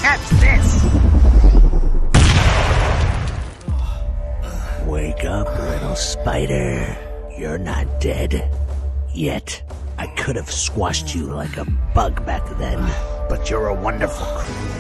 Catch this! Wake up, little spider. You're not dead. Yet. I could have squashed you like a bug back then. But you're a wonderful crew.